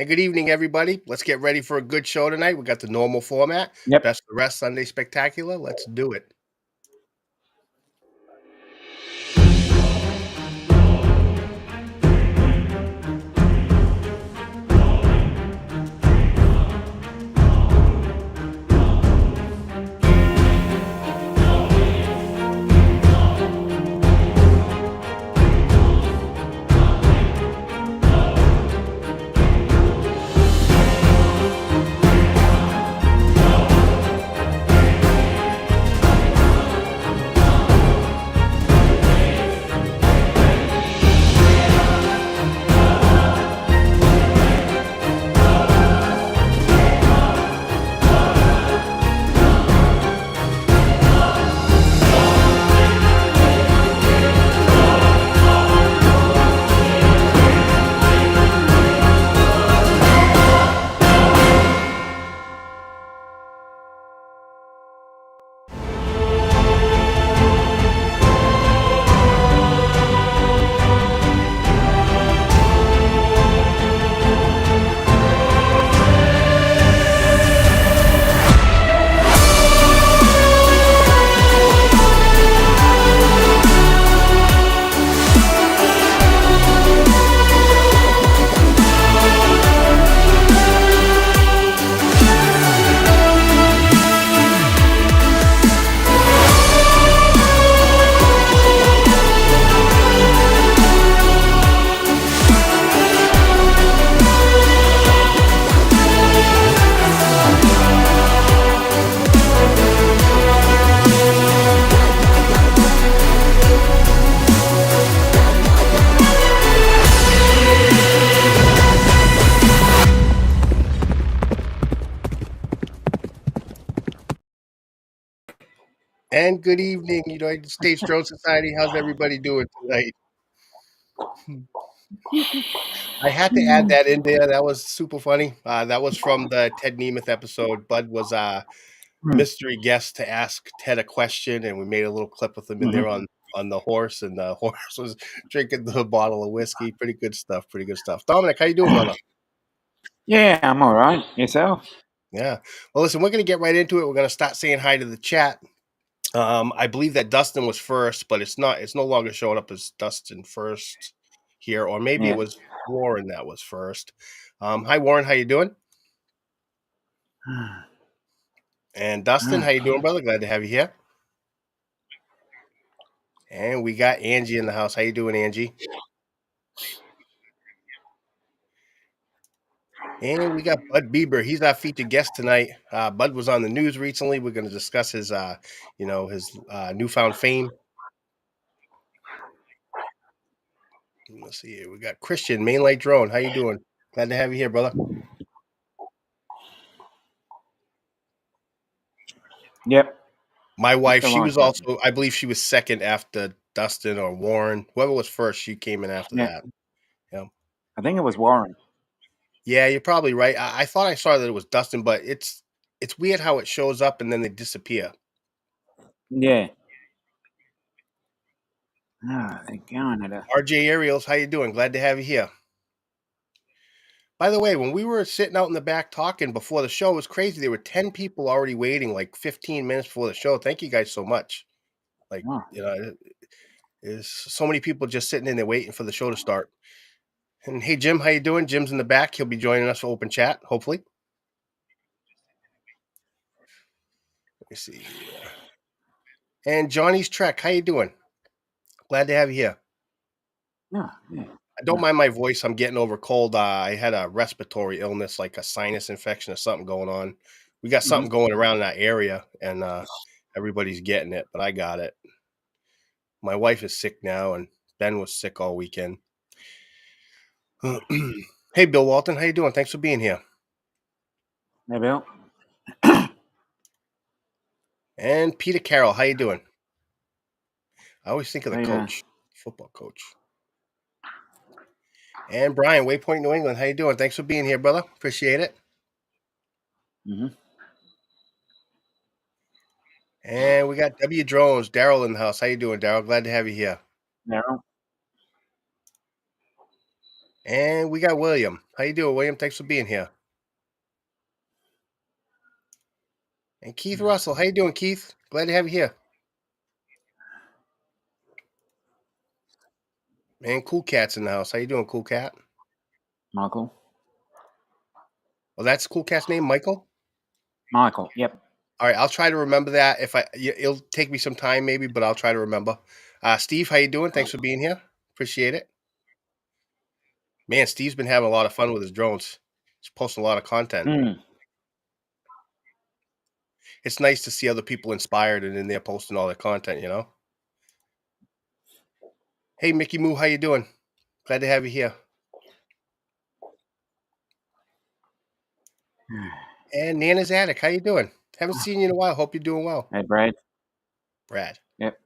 And good evening, everybody. Let's get ready for a good show tonight. We got the normal format. Yep. Best of the rest Sunday Spectacular. Let's do it. And good evening, United States Drone Society. How's everybody doing tonight? I had to add that in there. That was super funny. That was from the Ted Nemeth episode. Bud was a mystery guest to ask Ted a question, and we made a little clip with him in there on the horse, and the horse was drinking the bottle of whiskey. Pretty good stuff. Pretty good stuff. Dominic, how you doing, brother? Yeah, I'm all right. Yourself? Yeah. Well, listen, we're going to get right into it. We're going to start saying hi to the chat. I believe that Dustin was first, but it's not. It's no longer showing up as Dustin first here, or maybe it was Warren that was first. Hi, Warren. How you doing? And Dustin, how you doing, brother? Glad to have you here. And we got Angie in the house. How you doing, Angie? And we got Bud Bieber. He's our featured guest tonight. Bud was on the news recently. We're going to discuss his, his newfound fame. Let's see here. We got Christian, Mainlight Drone. How you doing? Glad to have you here, brother. Yep. My wife, she was also, I believe she was second after Dustin or Warren. Whoever was first, she came in after that. Yeah. I think it was Warren. Yeah, you're probably right. I thought I saw that it was Dustin, but it's weird how it shows up and then they disappear. Yeah. They're going at it. RJ Ariels, how you doing? Glad to have you here. By the way, when we were sitting out in the back talking before the show, it was crazy. There were 10 people already waiting, like 15 minutes before the show. Thank you guys so much. Like, there's so many people just sitting in there waiting for the show to start. And hey, Jim, how you doing? Jim's in the back. He'll be joining us for open chat, hopefully. Let me see. And Johnny's Trek, how you doing? Glad to have you here. Yeah. I don't mind my voice. I'm getting over cold. I had a respiratory illness, like a sinus infection or something going on. We got something going around in that area, and everybody's getting it, but I got it. My wife is sick now, and Ben was sick all weekend. Hey, Bill Walton, how you doing? Thanks for being here. Hey, Bill. And Peter Carroll, how you doing? I always think of the coach, football coach. And Brian, Waypoint New England, how you doing? Thanks for being here, brother. Appreciate it. And we got W Drones, Daryl in the house. How you doing, Daryl? Glad to have you here. Daryl. And we got William. How you doing, William? Thanks for being here. And Keith Russell. How you doing, Keith? Glad to have you here. And Cool Cat's in the house. How you doing, Cool Cat? Michael. Well, that's Cool Cat's name, Michael? Michael, yep. All right, I'll try to remember that. It'll take me some time maybe, but I'll try to remember. Steve, how you doing? Thanks for being here. Appreciate it. Man, Steve's been having a lot of fun with his drones. He's posting a lot of content. It's nice to see other people inspired and in there posting all their content, you know? Hey, Mickey Moo, how you doing? Glad to have you here. And Nana's Attic, how you doing? Haven't seen you in a while. Hope you're doing well. Hey, Brad. Brad. Yep.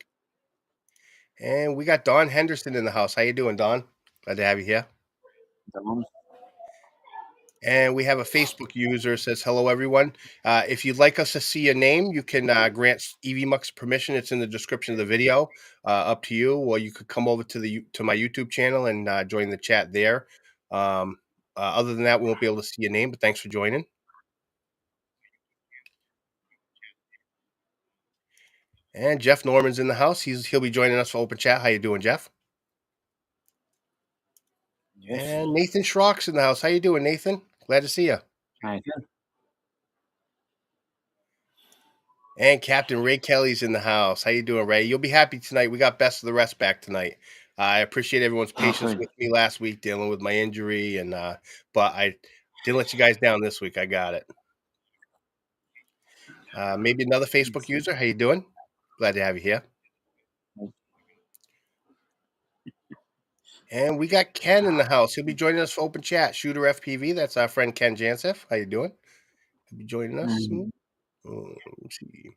And we got Don Henderson in the house. How you doing, Don? Glad to have you here. Don. And we have a Facebook user says, hello, everyone. If you'd like us to see your name, you can grant EVMux permission. It's in the description of the video. Up to you. Or you could come over to my YouTube channel and join the chat there. Other than that, we won't be able to see your name, but thanks for joining. And Jeff Norman's in the house. He'll be joining us for open chat. How you doing, Jeff? Yes. And Nathan Schrock's in the house. How you doing, Nathan? Glad to see you. Nathan. And Captain Ray Kelly's in the house. How you doing, Ray? You'll be happy tonight. We got Best of the Rest back tonight. I appreciate everyone's patience with me last week dealing with my injury, and but I didn't let you guys down this week. I got it. Maybe another Facebook user. How you doing? Glad to have you here. And we got Ken in the house. He'll be joining us for open chat. Shooter FPV. That's our friend Ken Jansef. How you doing? He'll be joining us soon. Let's see.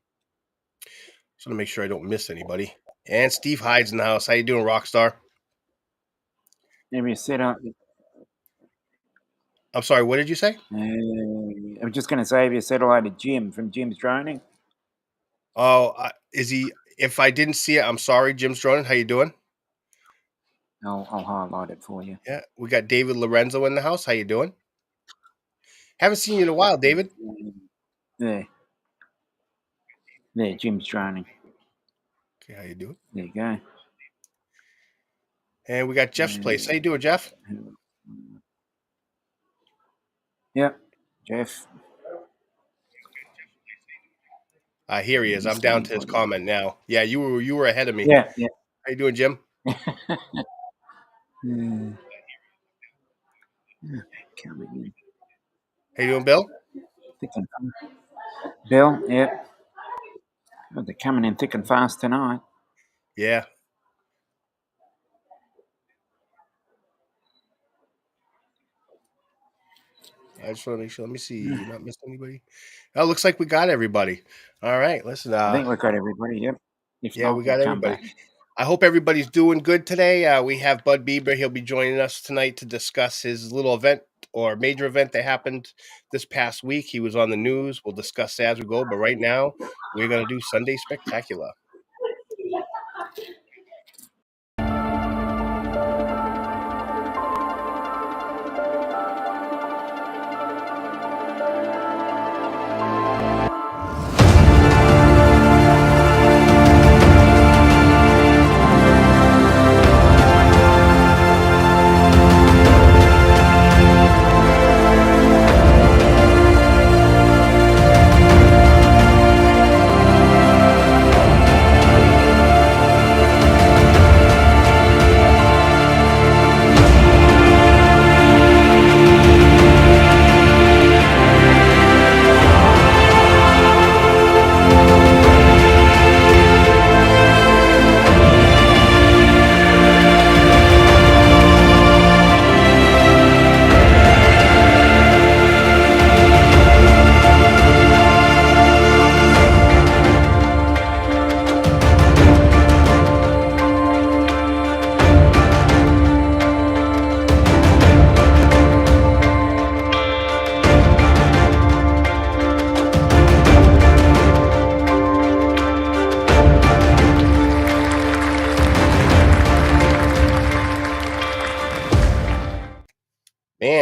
Just want to make sure I don't miss anybody. And Steve Hyde's in the house. How you doing, Rockstar? Maybe set up. I'm sorry, what did you say? I'm just going to say, if you said hello to Jim from Jim's Droning. Oh, is he? If I didn't see it, I'm sorry, Jim's Droning. How you doing? I'll highlight it for you. Yeah, we got David Lorenzo in the house. How you doing? Haven't seen you in a while, David. There, Jim's Droning. Okay, how you doing? There you go. And we got Jeff's place. How you doing, Jeff? Yep, Jeff. Here he is. I'm down to his comment now. Yeah, you were ahead of me. Yeah. How you doing, Jim? Coming in. How you doing, Bill? Bill, yep. Oh, they're coming in thick and fast tonight. Yeah. I just want to make sure. Let me see. You not missed anybody? Oh, looks like we got everybody. All right. Listen. I think we got everybody. Yep. Yeah, we got everybody. I hope everybody's doing good today. We have Bud Bieber. He'll be joining us tonight to discuss his little event or major event that happened this past week. He was on the news. We'll discuss that as we go. But right now, we're going to do Sunday Spectacular.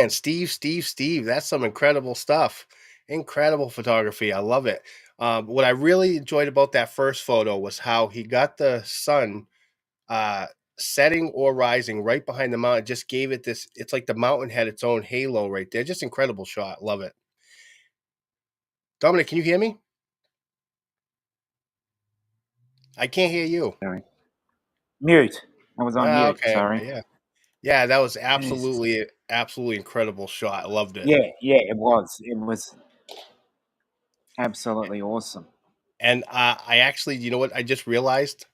man, Steve. That's some incredible stuff. Incredible photography. I love it. What I really enjoyed about that first photo was how he got the sun uh, setting or rising right behind the mountain. Just gave it this. It's like the mountain had its own halo right there. Just incredible shot. Love it. Dominic, can you hear me? I can't hear you. Sorry. Mute. I was on Ah, mute. okay, Sorry. yeah. Yeah, that was Yes. absolutely incredible shot. I loved it. Yeah, it was. It was absolutely awesome. And, I actually you know what I just realized?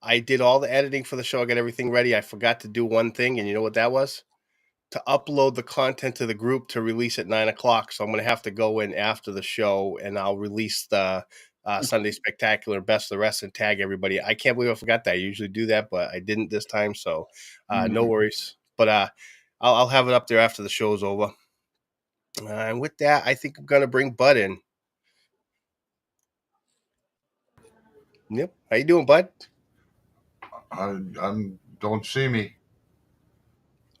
I did all the editing for the show, I got everything ready, I forgot to do one thing, and you know what that was? To upload the content to the group to release at 9 o'clock. So I'm gonna have to go in after the show, and I'll release the, Sunday Spectacular Best of the Rest and tag everybody. I can't believe I forgot that. I usually do that, but I didn't this time, so, no Mm. worries. But, I'll have it up there after the show's over. And with that, I think I'm gonna bring Bud in. Yep. How you doing, Bud? I'm don't see me.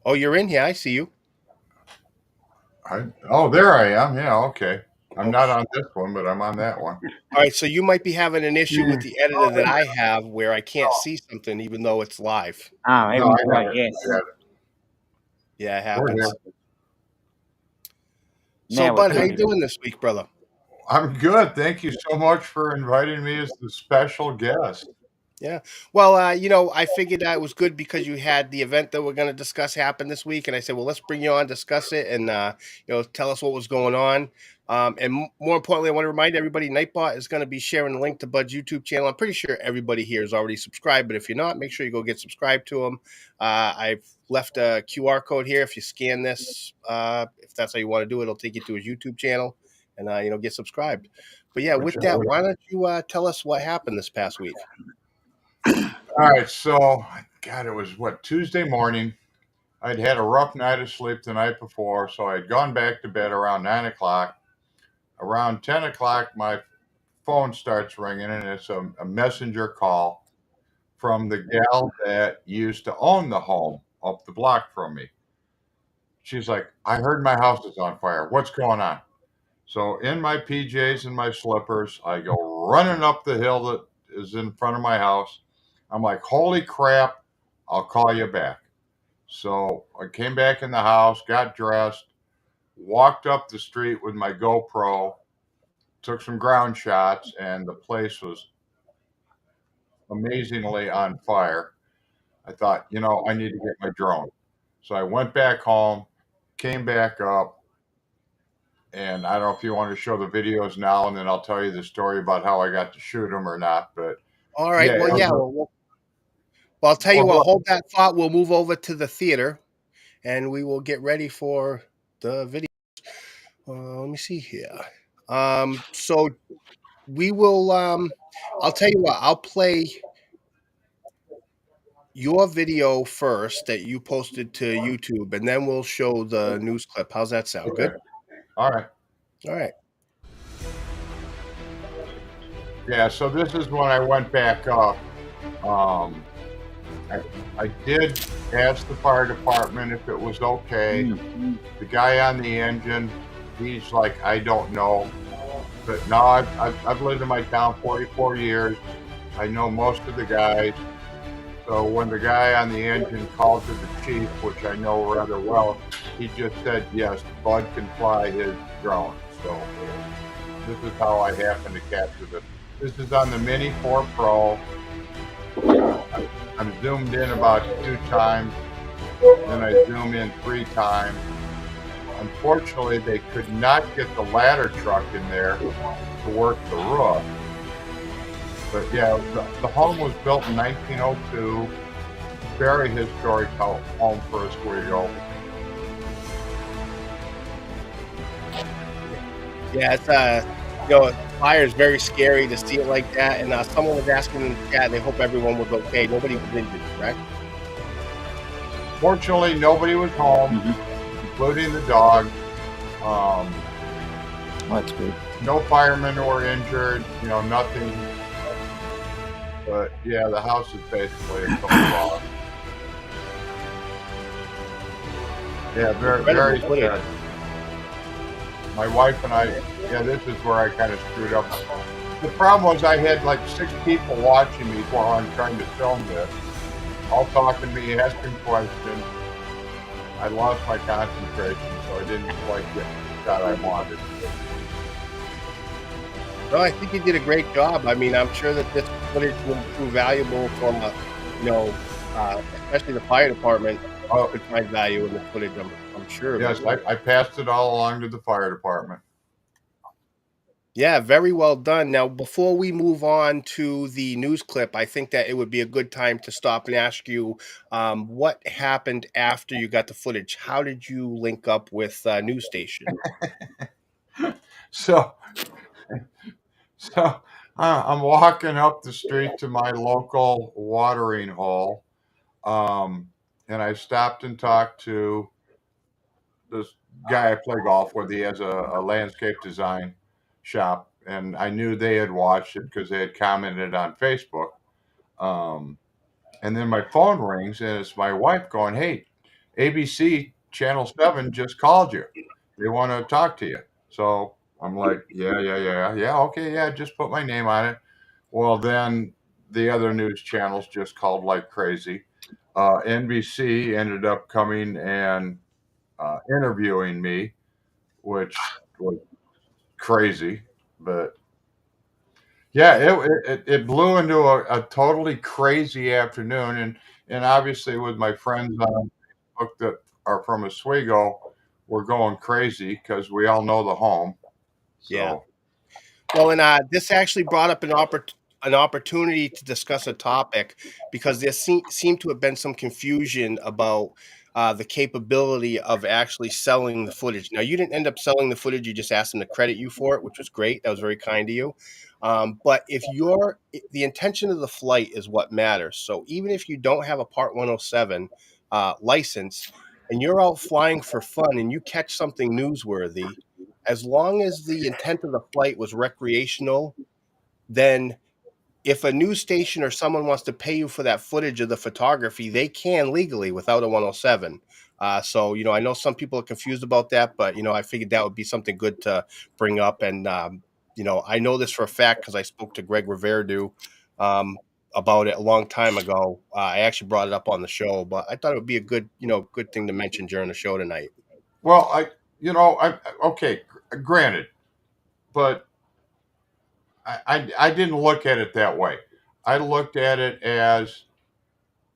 Oh, you're in here. I see you. There I am. Yeah, okay. I'm Oh, not on this one, but I'm on that one. all right. So you might be having an issue with the editor that Oh, I have where I can't see something even though it's live. Oh, no, I got right, it. yes. I got it. Yeah, it We're happens. here. So, Now we're Bud, how you good. doing this week, brother? I'm good. Thank you so much for inviting me as the special guest. Yeah. Well, I figured that it was good because you had the event that we're going to discuss happen this week, and I said, well, let's bring you on, discuss it, and tell us what was going on. More importantly, I want to remind everybody, Nightbot is going to be sharing the link to Bud's YouTube channel. I'm pretty sure everybody here is already subscribed, but if you're not, make sure you go get subscribed to him. I've left a QR code here. If you scan this, if that's how you want to do it, it'll take you to his YouTube channel, and get subscribed. But yeah, with that, why don't you tell us what happened this past week? All right, so God, it was Tuesday morning. I'd had a rough night of sleep the night before, so I'd gone back to bed around 9 o'clock. Around 10 o'clock, my phone starts ringing, and it's a messenger call from the gal that used to own the home up the block from me. She's like, I heard my house is on fire. What's going on? So, in my PJs and my slippers, I go running up the hill that is in front of my house. I'm like, holy crap, I'll call you back. So, I came back in the house, got dressed, walked up the street with my GoPro, took some ground shots, and the place was amazingly on fire. I thought, I need to get my drone. So I went back home, came back up, and I don't know if you want to show the videos now, and then I'll tell you the story about how I got to shoot them or not. But All right. yeah, Well, yeah. Well, I'll tell you what. Hold that thought. We'll move over to the theater, and we will get ready for the video. Let me see here. So we will. I'll tell you what. I'll play your video first that you posted to YouTube, and then we'll show the news clip. How's that sound? okay. Good. All right. All right. Yeah, so this is when I went back up. Um, I did ask the fire department if it was okay. Mm. The guy on the engine, he's like, I don't know. But no, I've lived in my town 44 years. I know most of the guys. So when the guy on the engine called to the chief, which I know rather well, he just said, yes, Bud can fly his drone. So this is how I happened to capture this. This is on the Mini 4 Pro. I'm zoomed in about 2 times, then I zoom in 3 times. Unfortunately, they could not get the ladder truck in there to work the roof. But yeah, the home was built in 1902. Very historic home for Oswego. Yeah, it's fire is very scary to see it like that. And someone was asking in the chat, they hope everyone was okay. Nobody was injured, correct? Fortunately, nobody was home, including the dog. That's good. No firemen were injured. Nothing. But yeah, the house is basically a total loss. Yeah, very, Incredible very footage. sad. My wife and I, yeah, this is where I kind of screwed up. The problem was I had like 6 people watching me while I'm trying to film this, all talking to me, asking questions. I lost my concentration, so I didn't quite get the shot I wanted. No, I think you did a great job. I mean, I'm sure that this footage will prove valuable from, you know, especially the fire department Oh, could find value in this footage. I'm sure of it. yes, I passed it all along to the fire department. Yeah, very well done. Now, before we move on to the news clip, I think that it would be a good time to stop and ask you what happened after you got the footage. How did you link up with news station? So, so I'm walking up the street to my local watering hole, and I stopped and talked to this guy I play golf with. He has a landscape design shop, and I knew they had watched it because they had commented on Facebook. Um, and then my phone rings, and it's my wife going, "Hey, ABC Channel 7 just called you. They want to talk to you." So I'm like, yeah, okay, yeah, just put my name on it. Well, then the other news channels just called like crazy. NBC ended up coming and interviewing me, which was crazy. But yeah, it blew into a totally crazy afternoon. And obviously, with my friends on Facebook that are from Oswego, we're going crazy because we all know the home. Yeah. So, Well, and this actually brought up an opportunity to discuss a topic because there seemed to have been some confusion about the capability of actually selling the footage. Now, you didn't end up selling the footage; you just asked them to credit you for it, which was great. That was very kind of you. But if the intention of the flight is what matters. So even if you don't have a Part 107 license and you're out flying for fun and you catch something newsworthy, as long as the intent of the flight was recreational, then if a news station or someone wants to pay you for that footage of the photography, they can legally without a 107. So, I know some people are confused about that, but, I figured that would be something good to bring up. And, I know this for a fact because I spoke to Greg Riverdue about it a long time ago. I actually brought it up on the show, but I thought it would be a good thing to mention during the show tonight. well, I okay, granted, but I didn't look at it that way. I looked at it as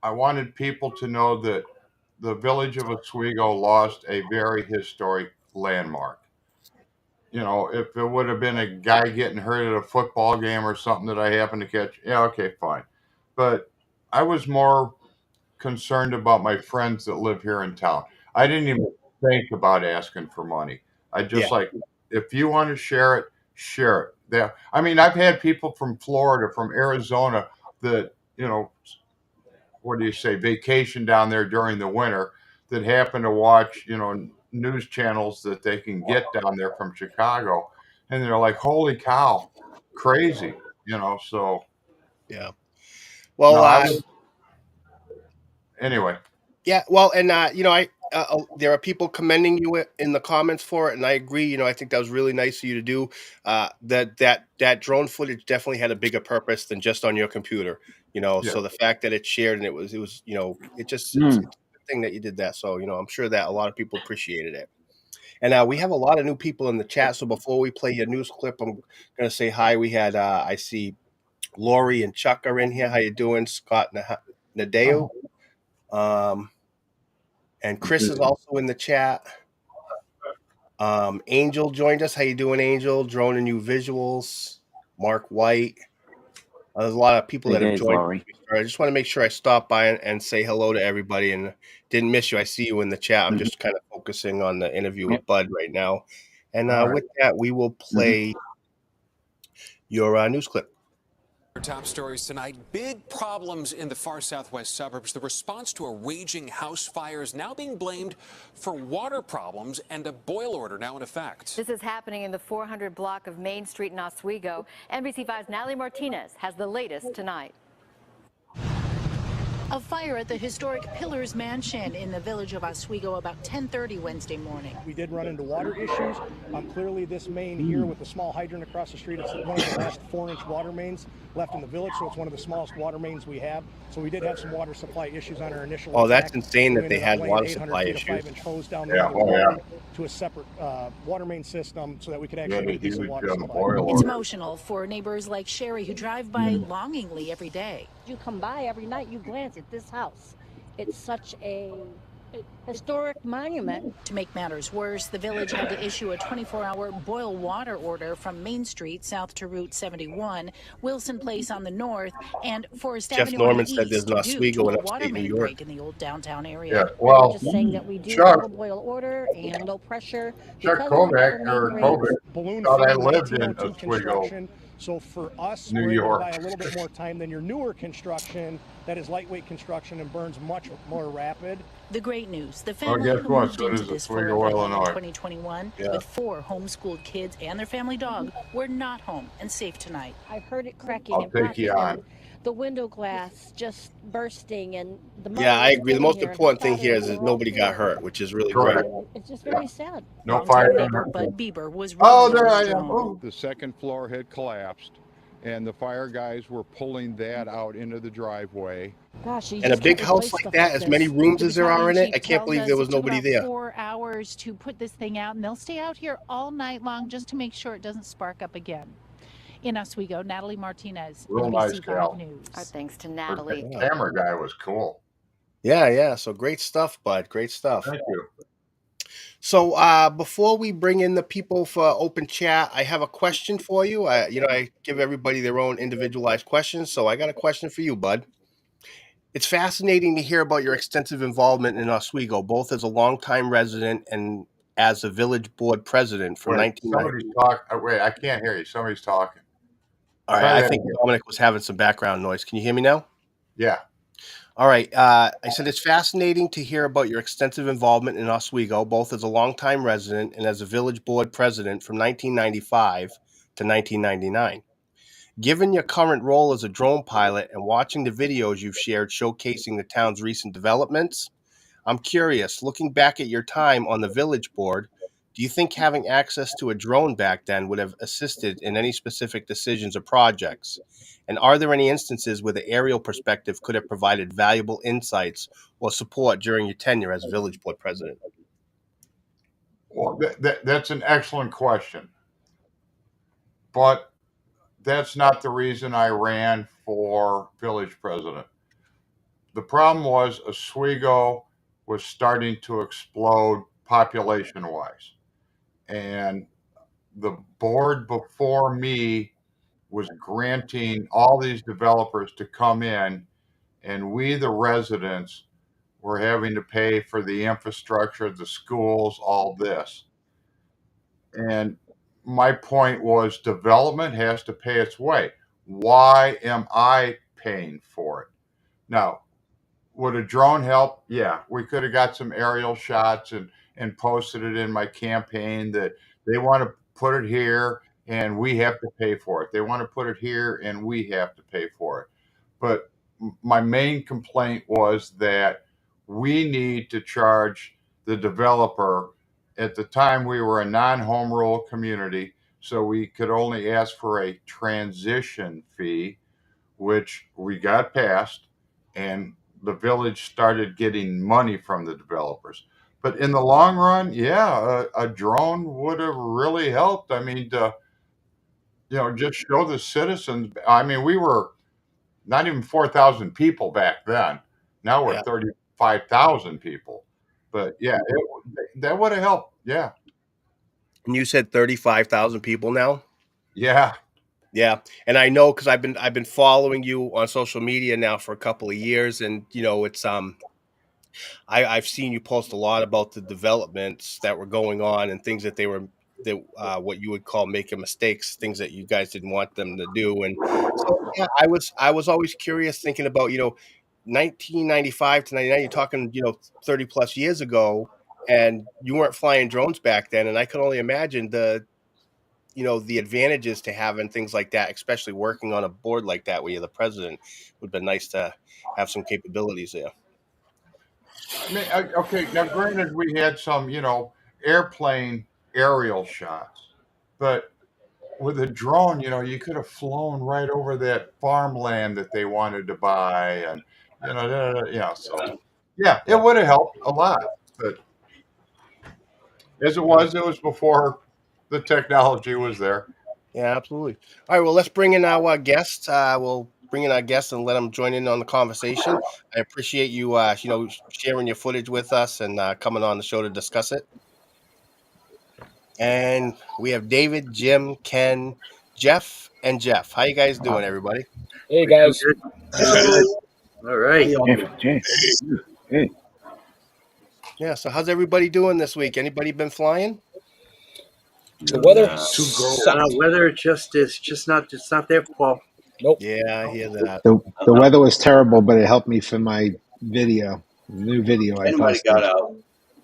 I wanted people to know that the village of Oswego lost a very historic landmark. If it would have been a guy getting hurt at a football game or something that I happened to catch, yeah, okay, fine. But I was more concerned about my friends that live here in town. I didn't even think about asking for money. I Yeah. just like, if you want to share it, share it. I mean, I've had people from Florida, from Arizona that, what do you say, vacation down there during the winter that happen to watch, news channels that they can get down there from Chicago. And they're like, holy cow, crazy, so Yeah. no, Well, I was, anyway. yeah, well, and there are people commending you in the comments for it, and I agree. I think that was really nice of you to do. That drone footage definitely had a bigger purpose than just on your computer. Yeah. So the fact that it's shared and it was it's a good thing that you did that. So I'm sure that a lot of people appreciated it. And we have a lot of new people in the chat. So before we play your news clip, I'm gonna say hi. We had I see Lori and Chuck are in here. How you doing, Scott Nadeo? And Chris is also in the chat. Angel joined us. How you doing, Angel? Drone and New Visuals. Mark White. There's a lot of people that have joined. I just want to make sure I stop by and say hello to everybody and didn't miss you. I see you in the chat. I'm just kind of focusing on the interview with Bud right now. And with that, we will play your news clip. Top stories tonight. Big problems in the far southwest suburbs. The response to a raging house fire is now being blamed for water problems and a boil order now in effect. This is happening in the 400 block of Main Street in Oswego. NBC5's Natalie Martinez has the latest tonight. A fire at the historic Pillars Mansion in the village of Oswego about 10:30 Wednesday morning. We did run into water issues. Clearly this main here with the small hydrant across the street, it's one of the last 4-inch water mains left in the village, so it's one of the smallest water mains we have. So we did have some water supply issues on our initial Oh, attack. that's insane So that they had water supply 800 feet issues. of 5-inch hose down Yeah, the middle to a separate water main system so that we could actually get a decent water supply. It's emotional for neighbors like Sherry who drive by longingly every day. You come by every night, you glance at this house. It's such a historic monument. To make matters worse, the village had to issue a 24-hour boil water order from Main Street south to Route 71, Wilson Place on the north, and Forest Jeff Avenue Norman on the said there's east no due Oswego to in a upstate water New main York. break in the old downtown area. Yeah, well, Just saying that we do Chuck, have a boil order and low pressure. Chuck because of the water Kovac main or break. Kovac Balloon thought I field, lived in 1902 Oswego, construction. So for us, New we're able to York. buy a little bit more time than your newer construction that is lightweight construction and burns much more rapid. The great news, the Well, family guess who what? moved So into does this Oswego, forever home Illinois. in 2021 Yeah. with 4 homeschooled kids and their family dog were not home and safe tonight. I've heard it cracking I'll and take you popping on. and the window glass just bursting and the Yeah, I mother was agree. The living most here and her important thing father here and is they that were all nobody got here. hurt, which is really great. Correct. And it's just very sad. No Longtime fire. neighbor Bud Bieber was Oh, running there on I his am. drone. Oh. The second floor had collapsed, and the fire guys were pulling that out into the driveway. Gosh, you And a just big can't house replace like stuff that, like as many this. rooms The as there are battalion in it, chief I can't tells believe us there was it took nobody about there. 4 hours to put this thing out, and they'll stay out here all night long just to make sure it doesn't spark up again. In Oswego, Natalie Martinez, Real nice NBC5 gal. News. Our thanks to The Natalie. camera guy was cool. Yeah. So great stuff, Bud. Great stuff. Thank you. So before we bring in the people for open chat, I have a question for you. I give everybody their own individualized questions. So I got a question for you, Bud. It's fascinating to hear about your extensive involvement in Oswego, both as a longtime resident and as a village board president from Wait, 1990. somebody's talking. Wait, I can't hear you. Somebody's talking. All right, Try I that think again. Dominic was having some background noise. Can you hear me now? Yeah. All right. I said it's fascinating to hear about your extensive involvement in Oswego, both as a longtime resident and as a village board president from 1995 to 1999. Given your current role as a drone pilot and watching the videos you've shared showcasing the town's recent developments, I'm curious, looking back at your time on the village board, do you think having access to a drone back then would have assisted in any specific decisions or projects? And are there any instances where the aerial perspective could have provided valuable insights or support during your tenure as village board president? Well, that's an excellent question. But that's not the reason I ran for village president. The problem was Oswego was starting to explode population wise. And the board before me was granting all these developers to come in, and we, the residents, were having to pay for the infrastructure, the schools, all this. And my point was development has to pay its way. Why am I paying for it? Now, would a drone help? Yeah, we could have got some aerial shots and posted it in my campaign that they want to put it here and we have to pay for it. They want to put it here and we have to pay for it. But my main complaint was that we need to charge the developer. At the time, we were a non-home rule community, so we could only ask for a transition fee, which we got passed, and the village started getting money from the developers. But in the long run, yeah, a drone would have really helped. I mean, just show the citizens. I mean, we were not even 4,000 people back then. Now we're Yeah. 35,000 people. But yeah, that would have helped. Yeah. And you said 35,000 people now? Yeah. Yeah, and I know because I've been following you on social media now for a couple of years, and it's I've seen you post a lot about the developments that were going on and things that what you would call making mistakes, things that you guys didn't want them to do, and so yeah, I was always curious thinking about 1995 to 99. You're talking 30 plus years ago, and you weren't flying drones back then, and I can only imagine the advantages to having things like that, especially working on a board like that where you're the president, would be nice to have some capabilities there. I mean, okay, now granted, we had some, airplane aerial shots, but with a drone, you could have flown right over that farmland that they wanted to buy, and so yeah, it would have helped a lot. But as it was before the technology was there. Yeah, absolutely. All right, well, let's bring in our guests. We'll bring in our guests and let them join in on the conversation. I appreciate you, sharing your footage with us and coming on the show to discuss it. And we have David, Jim, Ken, Jeff, and Jeff. How you guys doing, everybody? Hey guys. All right. Hey. Yeah. So how's everybody doing this week? Anybody been flying? The weather weather it's not their fault. Nope. Yeah, I hear that. The weather was terrible, but it helped me for my new video I posted. Got out.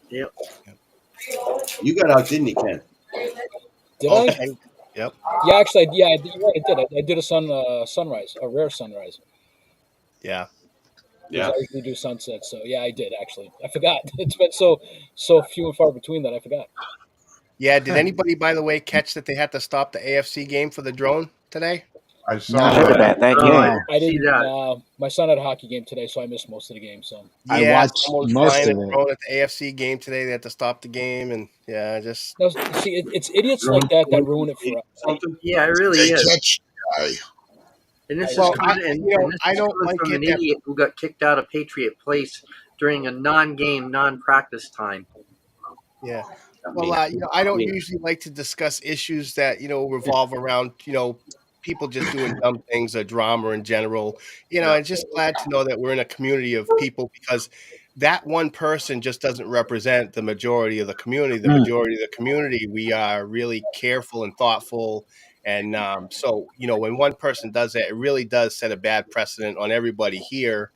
Yep. You got out, didn't you, Ken? Did I? Yep. Yeah, actually, I did. I did a sunrise, a rare sunrise. Yeah. Yeah. I usually do sunsets, so yeah, I did actually. I forgot. It's been so few and far between that I forgot. Yeah. Did anybody, by the way, catch that they had to stop the AFC game for the drone today? I saw that. I didn't. My son had a hockey game today, so I missed most of the game. So I watched most of it. Drone at the AFC game today. They had to stop the game, and just see, it's idiots like that ruin it for us. Yeah, it really is. And this is I don't like from an idiot who got kicked out of Patriot Place during a non-game, non-practice time. Yeah. Well, I don't usually like to discuss issues that revolve around people just doing dumb things or drama in general. I'm just glad to know that we're in a community of people, because that one person just doesn't represent the majority of the community. The majority of the community, we are really careful and thoughtful. And so, when one person does that, it really does set a bad precedent on everybody here.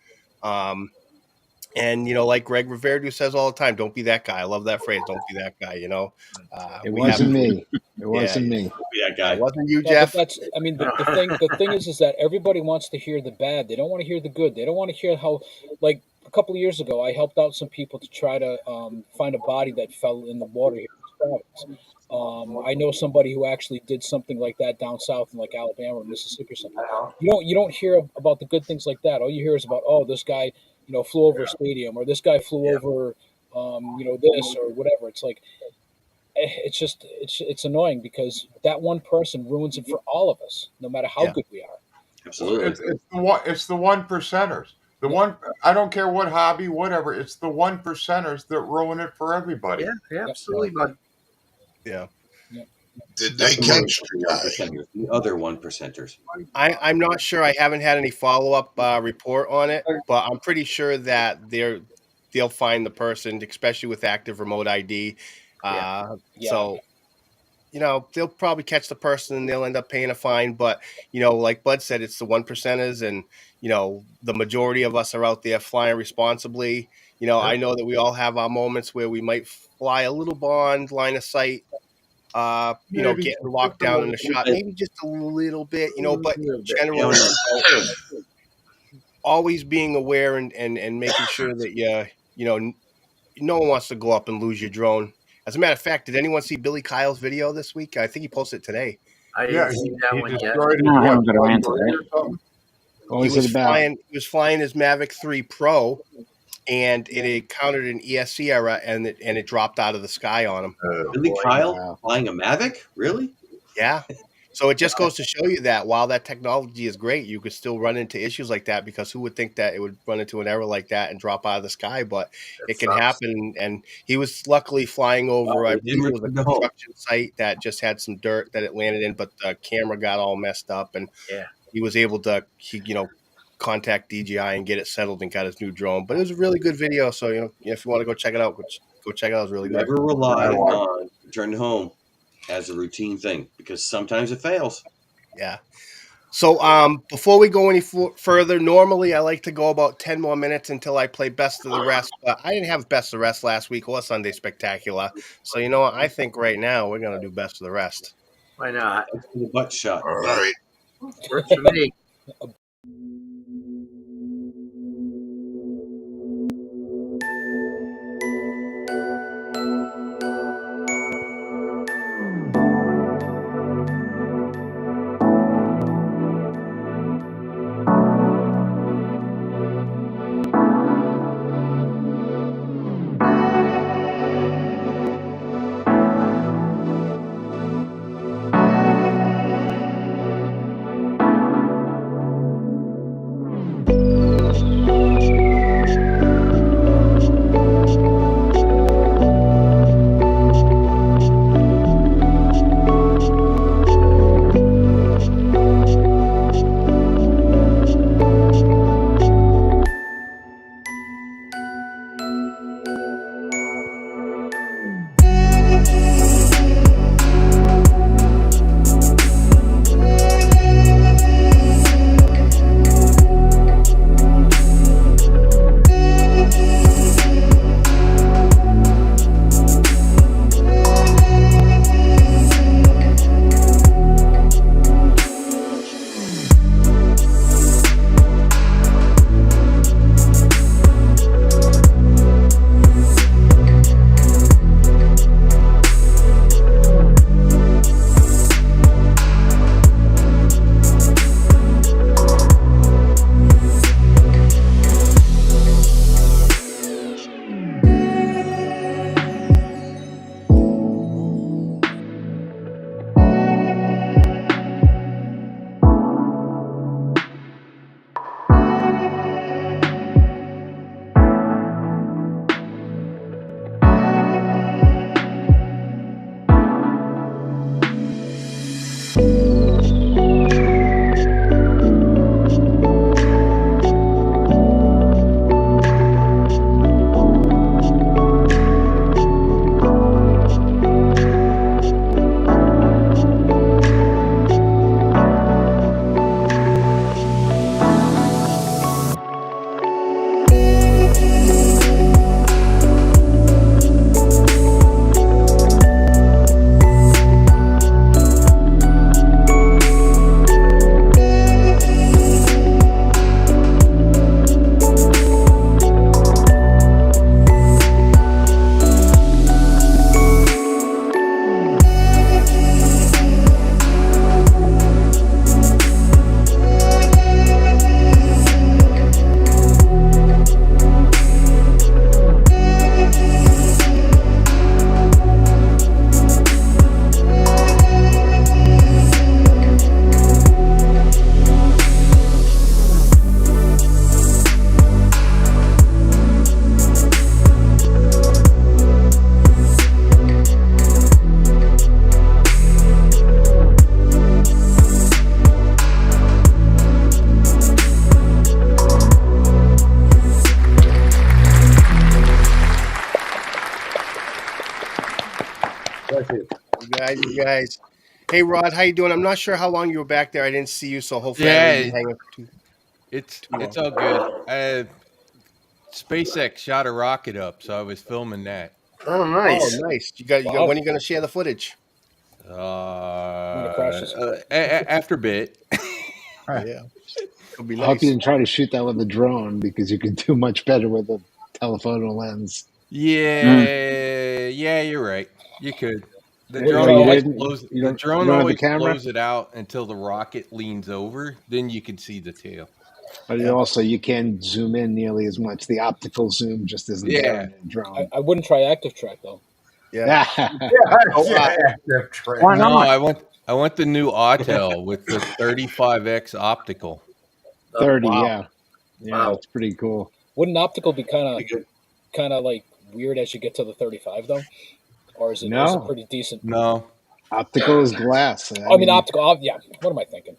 And, like Greg Rivera says all the time, don't be that guy. I love that phrase. Don't be that guy, It wasn't me. It wasn't me. Don't be that guy. It wasn't you, No, Jeff. but that's, I mean, the thing is that everybody wants to hear the bad. They don't want to hear the good. They don't want to hear how, like a couple of years ago, I helped out some people to try to find a body that fell in the water here in Providence. I know somebody who actually did something like that down south in like Alabama or Mississippi or something. You don't hear about the good things like that. All you hear is about, oh, this guy, flew over a stadium, or this guy flew over, this or whatever. It's like, it's annoying because that one person ruins it for all of us, no matter how good we are. Absolutely. It's the one percenters. The one, I don't care what hobby, whatever. It's the 1%ers that ruin it for everybody. Yeah, absolutely, bud. Yeah. Did they catch the other 1%ers? I'm not sure. I haven't had any follow-up report on it, but I'm pretty sure that they'll find the person, especially with active remote ID. So, they'll probably catch the person and they'll end up paying a fine. But, like Bud said, it's the 1%ers, and, the majority of us are out there flying responsibly. I know that we all have our moments where we might fly a little beyond line of sight. Getting locked down in the shot, maybe just a little bit, but generally, always being aware and making sure that no one wants to go up and lose your drone. As a matter of fact, did anyone see Billy Kyle's video this week? I think he posted it today. I didn't see that one yet. I haven't got around to that. What was it about? He was flying his Mavic 3 Pro, and it encountered an ESC error, and it dropped out of the sky on him. Billy Kyle flying a Mavic? Really? Yeah. So it just goes to show you that while that technology is great, you could still run into issues like that, because who would think that it would run into an error like that and drop out of the sky? But it can happen. And he was luckily flying over, I believe it was a construction site that just had some dirt that it landed in, but the camera got all messed up, and he was able to, contact DJI and get it settled and got his new drone. But it was a really good video. So, if you want to go check it out, go check it out. It's really good. Never rely on return home as a routine thing, because sometimes it fails. Yeah. So before we go any further, normally I like to go about 10 more minutes until I play Best of the Rest. But I didn't have Best of the Rest last week or Sunday Spectacular. So, I think right now we're going to do Best of the Rest. Why not? Thanks for the butt shot. All right. Works for me. You guys. Hey, Rod, how you doing? I'm not sure how long you were back there. I didn't see you, so hopefully I didn't hang up too. It's all good. SpaceX shot a rocket up, so I was filming that. Oh, nice. Oh, nice. You got. When are you going to share the footage? After a bit. Yeah. It'll be I hope nice. you didn't try to shoot that with a drone because you could do much better with a telephoto lens. Yeah, you're right. You could. The Well, drone you always didn't? blows. You The don't, drone you don't have the always camera? blows it out until the rocket leans over. Then you can see the tail. But you can't zoom in nearly as much. The optical zoom just isn't there in a drone. I wouldn't try active track though. Yeah. Why No, not? I want the new Autel with the 35x optical. 30, wow. Yeah, it's pretty cool. Wouldn't optical be kind of like weird as you get to the 35 though, or is it pretty decent? No, optical is glass. I mean optical. Yeah. What am I thinking?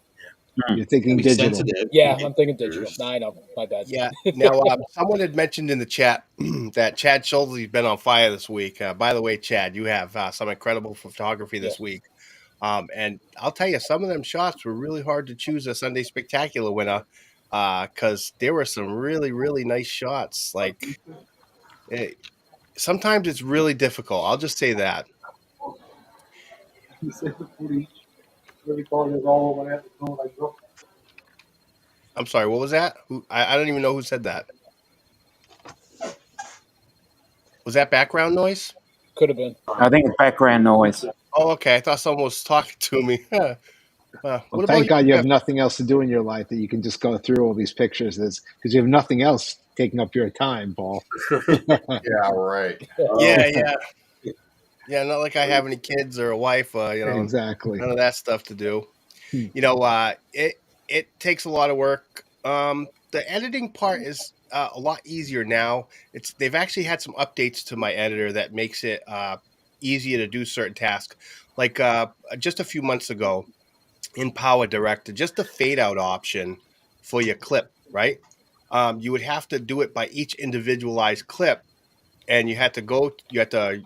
You're thinking digital. Sensitive. Yeah, I'm thinking digital. No, I know. My bad. Yeah. Now, someone had mentioned in the chat that Chad Schulte's been on fire this week. By the way, Chad, you have some incredible photography this week. And I'll tell you, some of them shots were really hard to choose a Sunday Spectacular winner because there were some really, really nice shots. Like, sometimes it's really difficult. I'll just say that. I'm sorry, what was that? I don't even know who said that. Was that background noise? Could have been. I think it's background noise. Oh, okay. I thought someone was talking to me. Well, What about thank you, God you have Jeff? nothing else to do in your life that you can just go through all these pictures because you have nothing else taking up your time, Paul. Yeah, right. Yeah. Not like I have any kids or a wife. Exactly. None of that stuff to do. Hmm. It takes a lot of work. The editing part is a lot easier now. They've actually had some updates to my editor that makes it easier to do certain tasks. Like just a few months ago in Power Director, just the fade out option for your clip, right? You would have to do it by each individualized clip, and you had to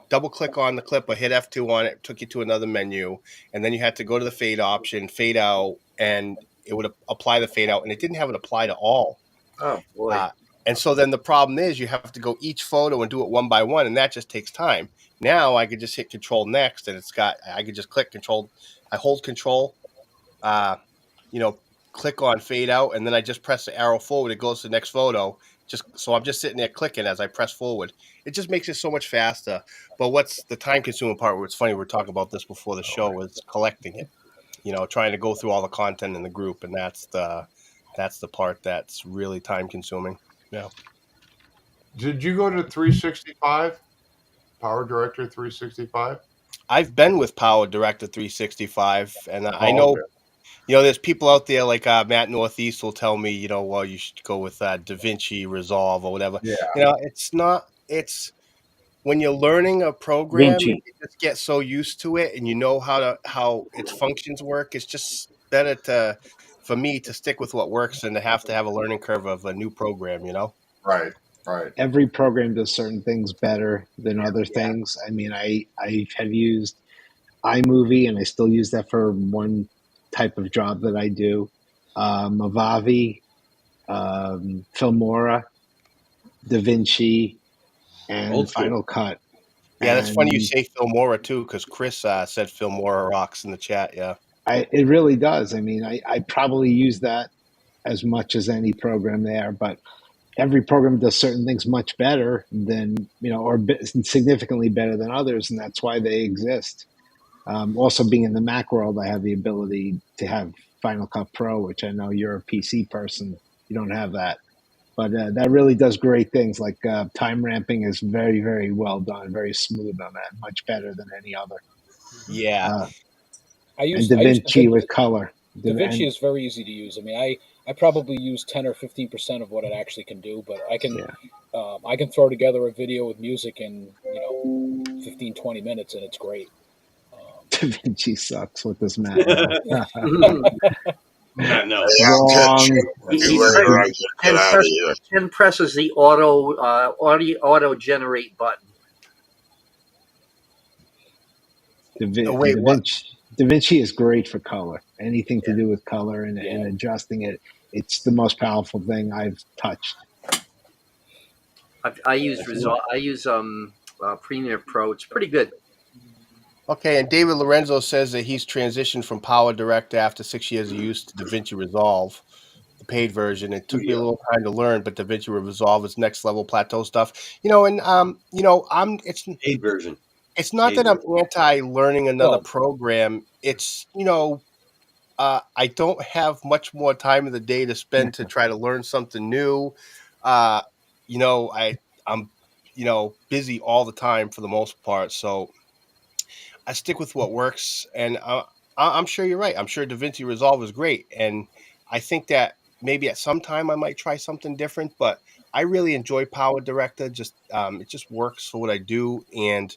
double click on the clip or hit F2 on it, took you to another menu, and then you had to go to the fade option, fade out, and it would apply the fade out, and it didn't have it apply to all. Oh boy. And so then the problem is you have to go each photo and do it one by one, and that just takes time. Now I could just hit Control Next, and I could just click Control. I hold Control, click on fade out, and then I just press the arrow forward. It goes to the next photo. So I'm just sitting there clicking as I press forward. It just makes it so much faster. But what's the time consuming part? Where it's funny, we were talking about this before the show, was collecting it. Trying to go through all the content in the group, and that's the part that's really time consuming. Yeah. Did you go to 365? Power Director 365? I've been with Power Director 365, and I Oh, know okay. there's people out there like Matt Northeast will tell me, well, you should go with DaVinci Resolve or whatever. Yeah. It's not. It's when you're learning a program and Vinci. you just get so used to it, and you know how its functions work. It's just better for me to stick with what works than to have a learning curve of a new program. Right. Every program does certain things better than other Yeah. things. I mean, I have used iMovie, and I still use that for one type of job that I do. Mavavi, Filmora, DaVinci, and Old school. Final Cut. Yeah, that's funny you And say Filmora too, because Chris said Filmora rocks in the chat. Yeah. it really does. I mean, I probably use that as much as any program there, but every program does certain things much better than, or significantly better than others, and that's why they exist. Also, being in the Mac world, I have the ability to have Final Cut Pro, which I know you're a PC person. You don't have that. But that really does great things. Like time ramping is very, very well done, very smooth on that, much better than any other. Yeah. And DaVinci with color. DaVinci is very easy to use. I mean, I probably use 10 or 15% of what it actually can do, but I can throw together a video with music in 15, 20 minutes, and it's great. DaVinci sucks. What does Matt know? Matt, no. Wrong. Ken presses the auto generate button. DaVinci is great for color. Anything to do with color and adjusting it. It's the most powerful thing I've touched. I use Resolve. I use Premiere Pro. It's pretty good. Okay, and David Lorenzo says that he's transitioned from Power Director after 6 years of use to DaVinci Resolve, the paid version. It took me a little time to learn, but DaVinci Resolve is next level plateau stuff. It's paid version. It's not that I'm anti learning another program. It's I don't have much more time of the day to spend to try to learn something new. I'm busy all the time for the most part, so I stick with what works, and I'm sure you're right. I'm sure DaVinci Resolve is great, and I think that maybe at some time I might try something different. But I really enjoy Power Director. It just works for what I do, and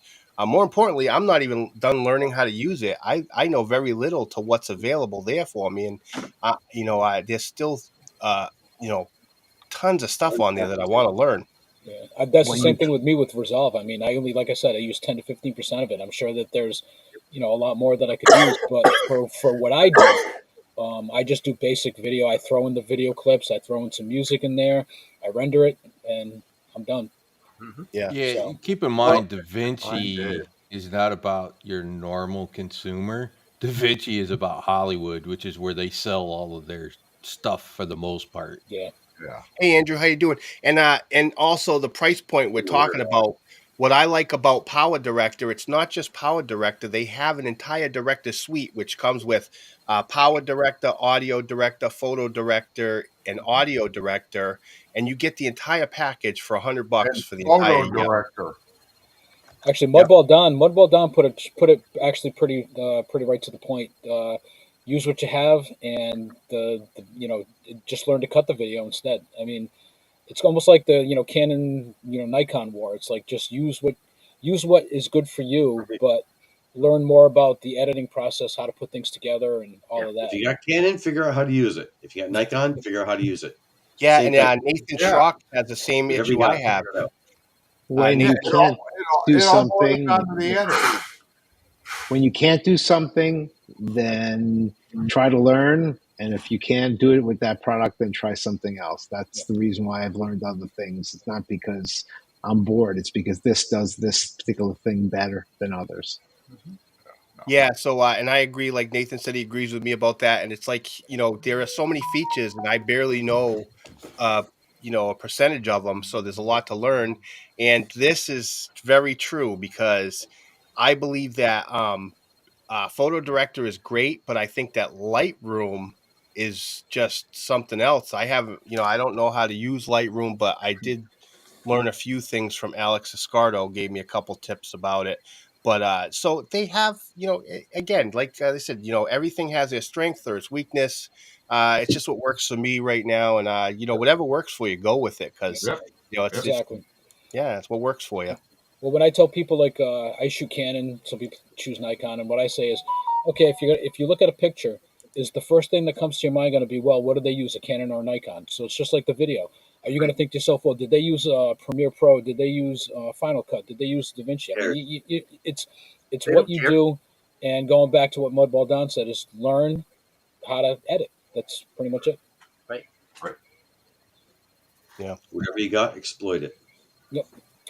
more importantly, I'm not even done learning how to use it. I know very little to what's available there for me, and there's still tons of stuff on there that I want to learn. Yeah, that's the same thing with me with Resolve. I mean, like I said, I use 10 to 15% of it. I'm sure that there's, a lot more that I could use, but for what I do, I just do basic video. I throw in the video clips. I throw in some music in there. I render it, and I'm done. Mm-hmm. Yeah. Yeah. So, Keep in mind, DaVinci is not about your normal consumer. Da Vinci is about Hollywood, which is where they sell all of their stuff for the most part. Yeah. Yeah. Hey Andrew, how you doing? And also the price point we're talking about. What I like about Power Director, it's not just Power Director. They have an entire director suite, which comes with Power Director, Audio Director, Photo Director, and Audio Director, and you get the entire package for $100 And for the entire photo year. director. Actually, Mudball Don put it actually pretty right to the point. Use what you have, and the just learn to cut the video instead. I mean, it's almost like the Canon Nikon war. It's like just use what is good for you, but learn more about the editing process, how to put things together, and all of that. If you got Canon, figure out how to use it. If you got Nikon, figure out how to use it. Yeah, Same and thing. Nathan Schrock has the same Whatever you issue I got, have. figure it out. When you Nathan- can't do It all boils something, down to the edit. when you can't do something, then try to learn. And if you can't do it with that product, then try something else. That's the reason why I've learned other things. It's not because I'm bored. It's because this does this particular thing better than others. Yeah, so and I agree. Like Nathan said, he agrees with me about that. And it's like, there are so many features, and I barely know, a percentage of them. So there's a lot to learn. And this is very true because I believe that Photo Director is great, but I think that Lightroom is just something else. I haven't, I don't know how to use Lightroom, but I did learn a few things from Alex Escardo, gave me a couple tips about it. But so they have, again, like I said, everything has their strength or its weakness. It's just what works for me right now, and whatever works for you, go with it because Yep. it's Exactly. yeah, it's what works for you. Well, when I tell people like I shoot Canon, some people choose Nikon, and what I say is, okay, if you look at a picture, is the first thing that comes to your mind going to be, well, what do they use, a Canon or a Nikon? So it's just like the video. Are you going to think to yourself, well, did they use Premiere Pro? Did they use Final Cut? Did they use DaVinci? I mean, it's They what don't you care. do, and going back to what Mudball Don said, is learn how to edit. That's pretty much it. Right. Yeah. Whatever you got, exploit it. Yep.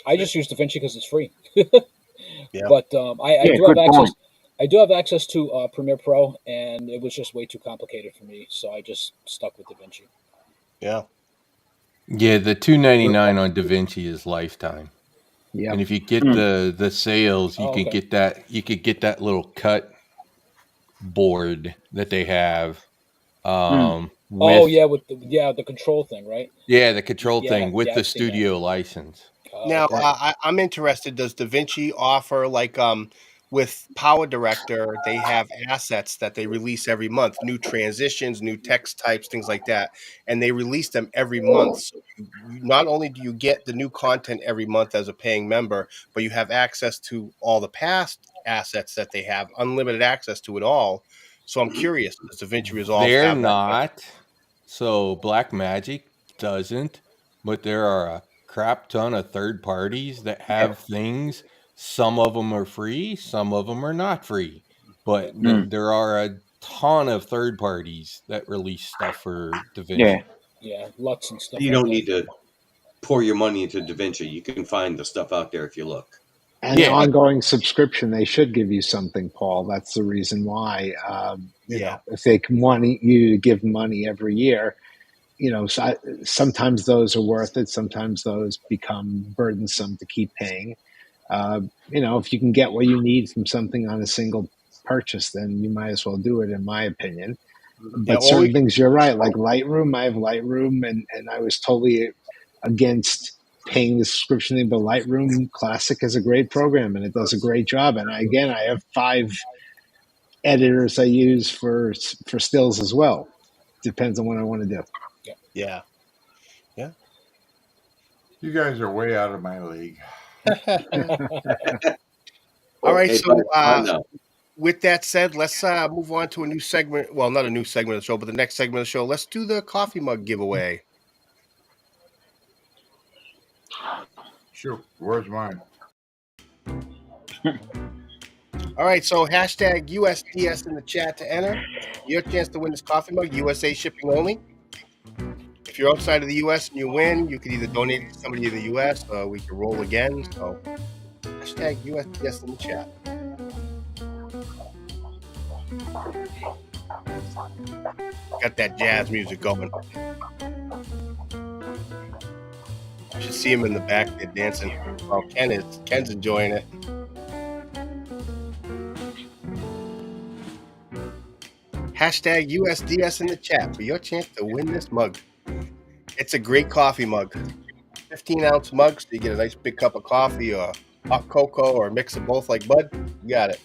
I just use DaVinci because it's free. Yeah. But I Yeah, do have good access. point. I do have access to Premiere Pro, and it was just way too complicated for me, so I just stuck with DaVinci. Yeah. Yeah, the $299 on DaVinci is lifetime. Yeah. And if you get the sales, you Oh, can okay. get that. You could get that little cut board that they have. Oh With yeah, with the control thing, right? the control Yeah, thing with yeah, the I've seen that. studio license. Now, That- I'm interested. Does DaVinci offer with Power Director? They have assets that they release every month, new transitions, new text types, things like that, and they release them every month. So not only do you get the new content every month as a paying member, but you have access to all the past assets that they have, unlimited access to it all. So I'm curious, does DaVinci Resolve They're have that? not. So Black Magic doesn't, but there are a crap ton of third parties that have things. Some of them are free, some of them are not free. But there are a ton of third parties that release stuff for DaVinci. Yeah, Lutz and stuff. You like don't that. need to pour your money into DaVinci. You can find the stuff out there if you look. And Yeah. ongoing subscription, they should give you something, Paul. That's the reason why. You know, if they want you to give money every year, so sometimes those are worth it. Sometimes those become burdensome to keep paying. If you can get what you need from something on a single purchase, then you might as well do it, in my opinion. But certain things, you're right, like Lightroom. I have Lightroom, and I was totally against paying the subscription thing, but Lightroom Classic is a great program, and it does a great job. And I have 5 editors I use for stills as well. Depends on what I want to do. Yeah. You guys are way out of my league. All right, Hey, so but it's fun now. with that said, let's move on to a new segment. Well, not a new segment of the show, but the next segment of the show. Let's do the coffee mug giveaway. Shoot, where's mine? All right, so hashtag USDS in the chat to enter. Your chance to win this coffee mug, USA shipping only. If you're outside of the US and you win, you can either donate it to somebody in the US or we can roll again. So hashtag USDS in the chat. Got that jazz music going. You should see him in the back there dancing. Well, Ken's enjoying it. Hashtag USDS in the chat for your chance to win this mug. It's a great coffee mug. 15-ounce mug, so you get a nice big cup of coffee or hot cocoa or a mix of both like Bud. You got it.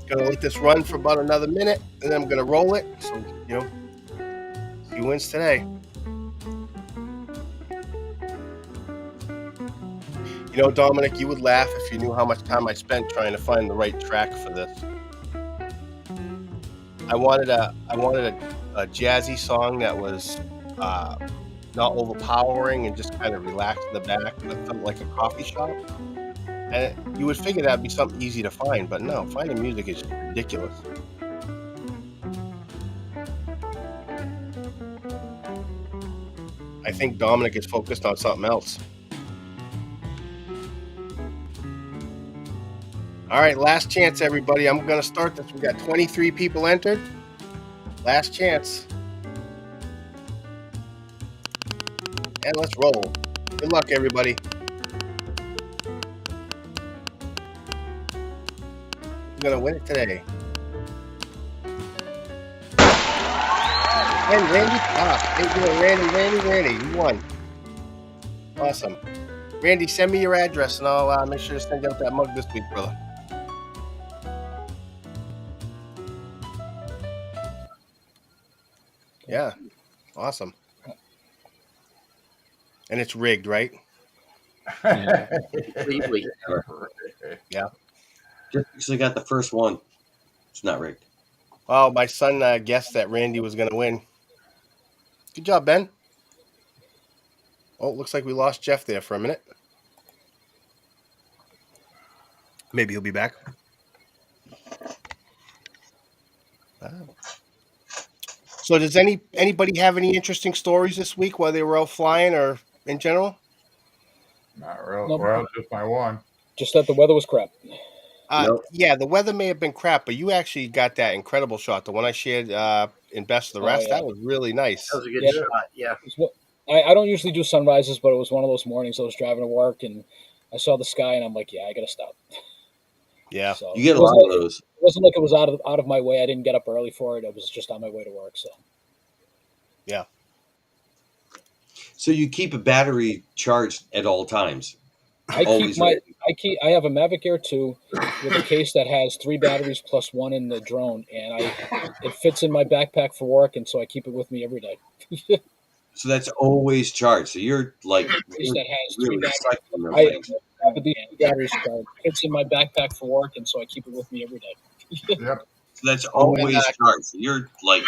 Gonna let this run for about another minute, and then I'm gonna roll it. So, he wins today. Dominic, you would laugh if you knew how much time I spent trying to find the right track for this. I wanted a jazzy song that was not overpowering and just kind of relaxed in the back, but felt like a coffee shop. And you would figure that'd be something easy to find, but no, finding music is ridiculous. I think Dominic is focused on something else. All right, last chance, everybody. I'm going to start this. We got 23 people entered. Last chance. And let's roll. Good luck, everybody. We're going to win it today. And Randy Pop. Hey, Randy, you won. Awesome. Randy, send me your address, and I'll make sure to send out that mug this week, brother. Yeah, awesome. And it's rigged, right? Completely. Yeah. Just because I got the first one, it's not rigged. Well, my son guessed that Randy was going to win. Good job, Ben. Oh, looks like we lost Jeff there for a minute. Maybe he'll be back. So does anybody have any interesting stories this week while they were out flying or in general? Not really. Nope. Well, just my one. Just that the weather was crap. Nope. Yeah, the weather may have been crap, but you actually got that incredible shot. The one I shared in Best of the Rest, yeah. That was really nice. That was a good shot, yeah. I don't usually do sunrises, but it was one of those mornings I was driving to work and I saw the sky and I'm like, yeah, I got to stop. Yeah. So You get a lot of those. It wasn't like it was out of my way. I didn't get up early for it. I was just on my way to work. So. Yeah. So you keep a battery charged at all times. I have a Mavic Air 2 with a case that has 3 batteries plus 1 in the drone, and it fits in my backpack for work, and so I keep it with me every day. So that's always charged. So you're like that has 3 really batteries. I have these batteries charged. It fits in my backpack for work, and so I keep it with me every day. Yep. So that's always charged. So you're like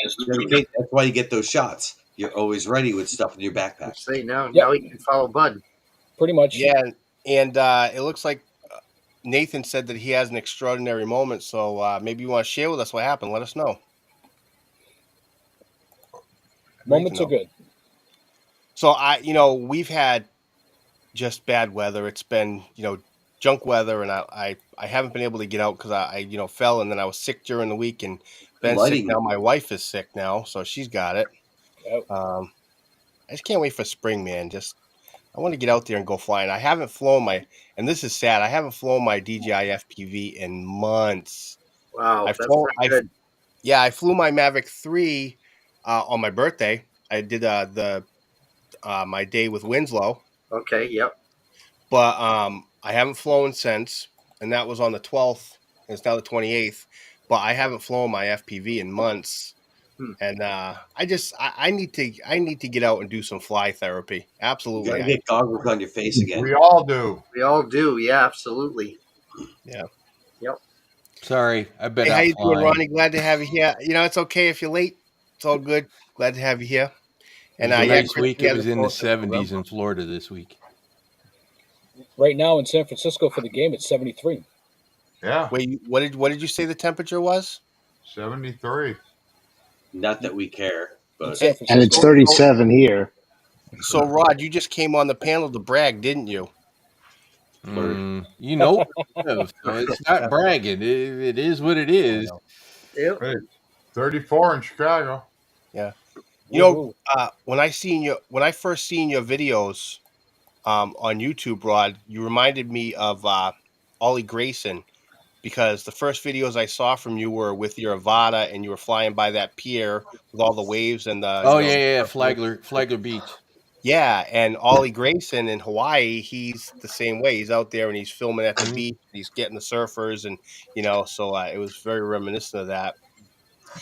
that's why you get those shots. You're always ready with stuff in your backpack. Say now you can follow Bud. Pretty much. Yeah, and it looks like Nathan said that he has an extraordinary moment. So maybe you want to share with us what happened. Let us know. Moments are good. So we've had just bad weather. It's been junk weather, and I haven't been able to get out because I fell, and then I was sick during the week, and Ben's sick now. My wife is sick now, so she's got it. Yep. I just can't wait for spring, man. I want to get out there and go flying. I haven't flown and this is sad, I haven't flown my DJI FPV in months. Wow, that's pretty good. I flew my Mavic 3 on my birthday. I did my day with Winslow. Okay, yep. But I haven't flown since, and that was on the 12th, and it's now the 28th. But I haven't flown my FPV in months. And I need to get out and do some fly therapy. Absolutely. You gotta get goggles on your face again. We all do. Yeah, absolutely. Yeah. Yep. Sorry, I bet. Hey, how you doing, Ronnie? Glad to have you here. It's okay if you're late. It's all good. Glad to have you here. And next week it was in the 70s in Florida this week. Right now in San Francisco for the game, it's 73. Yeah. Wait, what did you say the temperature was? 73. Not that we care, but and it's 37 here. So, Rod, you just came on the panel to brag, didn't you? You know, so it's not bragging. It is what it is. Yep. Hey, 34 in Chicago. Yeah. You know, when I first seen your videos on YouTube, Rod, you reminded me of Ollie Grayson, because the first videos I saw from you were with your Avada and you were flying by that pier with all the waves and the, Oh you know, yeah, surfers. Flagler Beach. Yeah, and Ollie Grayson in Hawaii, he's the same way. He's out there and he's filming at the Mhm. beach. He's getting the surfers, and you know, so it was very reminiscent of that.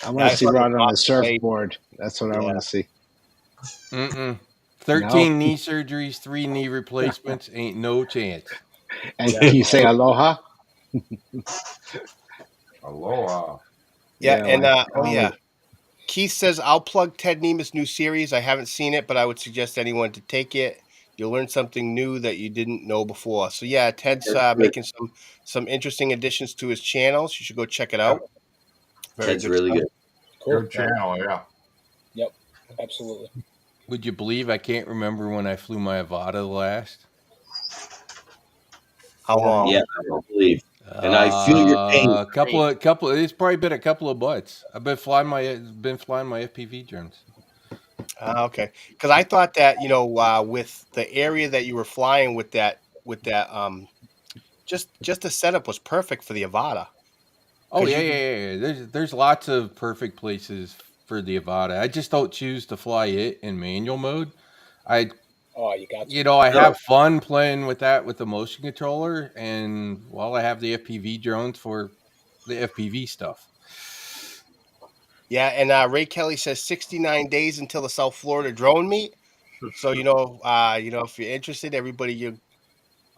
I Yeah, want I to see thought it was Rod on a awesome way. surfboard. That's what I want Yeah, to see. 13 knee surgeries, 3 knee replacements. Ain't no chance. And yeah, can you say aloha? Aloha. yeah, and like oh yeah, Ollie. Keith says I'll plug Ted Nema's new series. I haven't seen it, but I would suggest anyone to take it. You'll learn something new that you didn't know before. So yeah, Ted's making some interesting additions to his channels. You should go check it out. Very Ted's good really stuff. good. Cool. Good channel, yeah. Yep, absolutely. Would you believe I can't remember when I flew my Avata last? How long? Yeah, I don't believe. And I feel your pain. Couple. It's probably been a couple of butts. I've been flying my FPV drones. Okay, because I thought that, you know, with the area that you were flying with that just the setup was perfect for the Avata. Oh 'Cause yeah, you yeah, could yeah. There's lots of perfect places for the Avata. I just don't choose to fly it in manual mode. I Oh, you got to. You know, I No. have fun playing with that with the motion controller, and while I have the FPV drones for the FPV stuff. Yeah, and Ray Kelly says 69 days until the South Florida drone meet. So, you know, if you're interested, everybody, you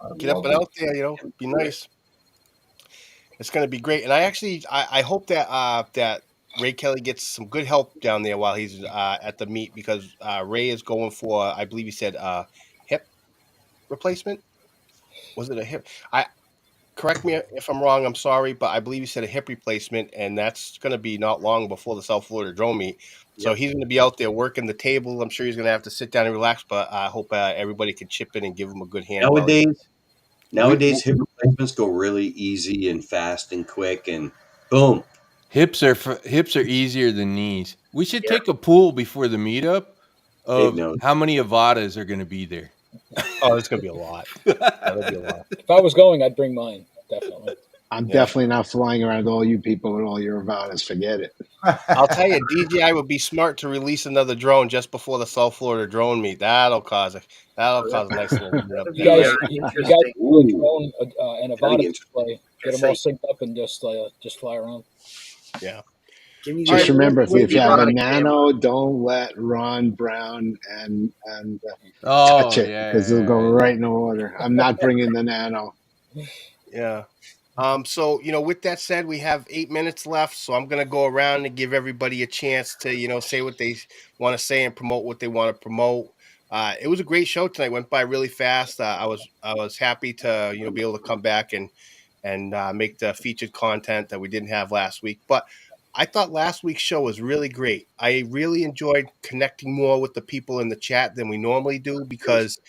I get up love and it. out there, you know, be nice. It's gonna be great. And I hope that that Ray Kelly gets some good help down there while he's at the meet, because Ray is going for, I believe he said hip replacement. Was it a hip? I Correct me if I'm wrong, I'm sorry, but I believe he said a hip replacement, and that's gonna be not long before the South Florida drone meet. So Yep. he's gonna be out there working the table. I'm sure he's gonna have to sit down and relax, but I hope everybody can chip in and give him a good hand while he. Nowadays, hip replacements go really easy and fast and quick, and boom. Hips are easier than knees. We should Yeah. take a pool before the meetup Dave of knows. how many Avatas are going to be there. Oh, there's gonna be a lot. There'll be a lot. If I was going, I'd bring mine, definitely. I'm Yeah. definitely not flying around all you people with all your Avadas. Forget it. I'll tell you, DJI would be smart to release another drone just before the South Florida drone meet. That'll cause a nice little meet up You there. guys, you guys do a drone and That'd be Avata display. Get them all synced up and just fly around. Yeah. Just remember, if you have a Avata nano, don't let Ron Brown and Oh, touch it, because it'll go right in order. I'm not bringing the nano. Yeah. So, you know, with that said, we have 8 minutes left, so I'm going to go around and give everybody a chance to, you know, say what they want to say and promote what they want to promote. It was a great show tonight. Went by really fast. I was happy to, you know, be able to come back and make the featured content that we didn't have last week. But I thought last week's show was really great. I really enjoyed connecting more with the people in the chat than we normally do, because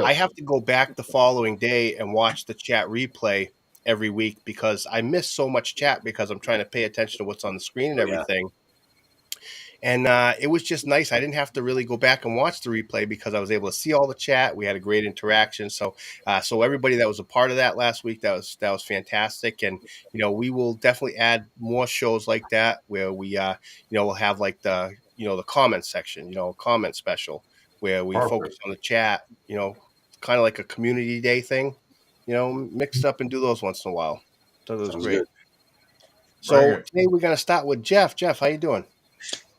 I have to go back the following day and watch the chat replay every week, because I miss so much chat because I'm trying to pay attention to what's on the screen and everything. And it was just nice. I didn't have to really go back and watch the replay because I was able to see all the chat. We had a great interaction. So everybody that was a part of that last week, that was fantastic. And you know, we will definitely add more shows like that where we you know, we'll have like the, you know, the comment section, you know, comment special where we focus on the chat. You know, kind of like a community day thing. You know, mixed up and do those once in a while. So it was Sounds great. good. So today we're gonna start with Jeff. Jeff, how you doing?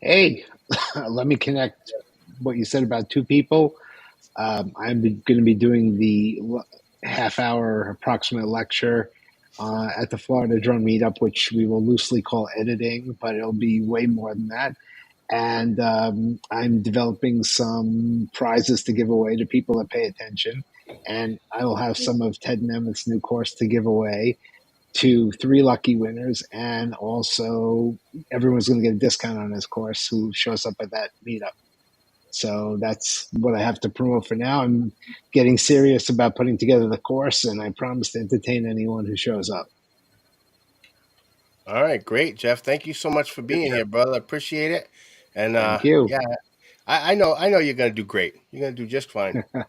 Hey, let me connect what you said about two people. I'm going to be doing the half-hour approximate lecture at the Florida Drone Meetup, which we will loosely call editing, but it'll be way more than that. And I'm developing some prizes to give away to people that pay attention. And I will have some of Ted Nemeth's new course to give away to 3 lucky winners. And also, everyone's going to get a discount on his course who shows up at that meetup. So that's what I have to promote for now. I'm getting serious about putting together the course, and I promise to entertain anyone who shows up. All right, great, Jeff. Thank you so much for being here, brother. I appreciate it. And Thank you. yeah, I know you're gonna do great. You're gonna do just fine. All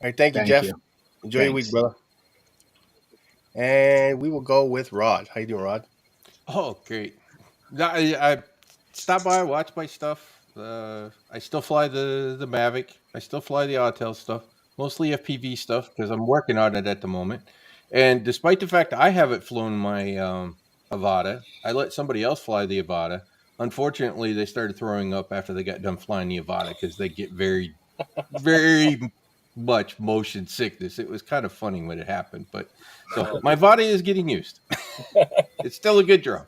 right, thank you, Thank Jeff. you. Enjoy your week, Thanks. brother. And we will go with Rod. How you doing, Rod? Oh, great. I stop by, watch my stuff. I still fly the Mavic. I still fly the Autel stuff, mostly FPV stuff because I'm working on it at the moment. And despite the fact I haven't flown my Avata, I let somebody else fly the Avata. Unfortunately, they started throwing up after they got done flying the Avata because they get very, very much motion sickness. It was kind of funny when it happened, but so my Avata is getting used. It's still a good drone.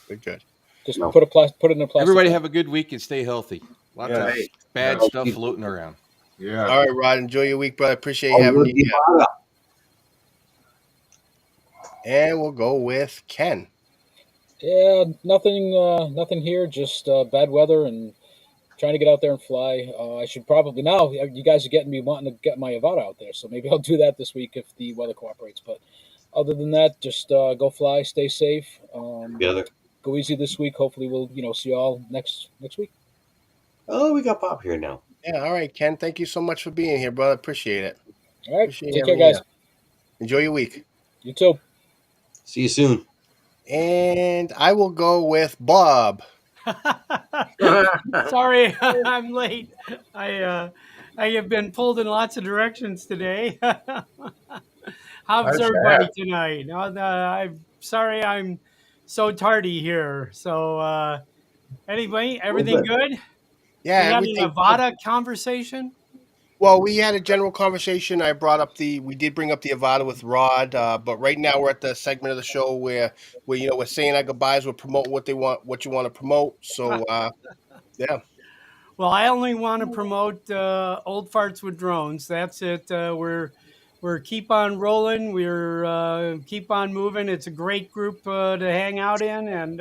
Good. Just put it in a plastic. Everybody bag. have a good week and stay healthy. Lots Yeah. of bad Yeah. stuff floating around. Yeah. All right, Rod. Enjoy your week, brother. Appreciate having you here. And we'll go with Ken. Yeah, nothing here. Just bad weather and trying to get out there and fly. I should probably now. You guys are getting me wanting to get my Avata out there, so maybe I'll do that this week if the weather cooperates. But other than that, just go fly, stay safe. Together. Go easy this week. Hopefully, we'll see you all next week. Oh, we got Bob here now. Yeah, all right, Ken. Thank you so much for being here, brother. Appreciate it. All right, Appreciate take care, having you guys. here. Enjoy your week. You too. See you soon. And I will go with Bob. Sorry, I'm late. I have been pulled in lots of directions today. How's Nice everybody hat. tonight? I'm sorry I'm so tardy here. So anyway, everything good? Yeah, We had an everything. Avada conversation. Well, we had a general conversation. We did bring up the Avada with Rod, but right now we're at the segment of the show where we're saying our goodbyes, we're promoting what you want to promote. So yeah. Well, I only want to promote Old Farts with Drones. That's it. We're keep on rolling. We're keep on moving. It's a great group to hang out in, and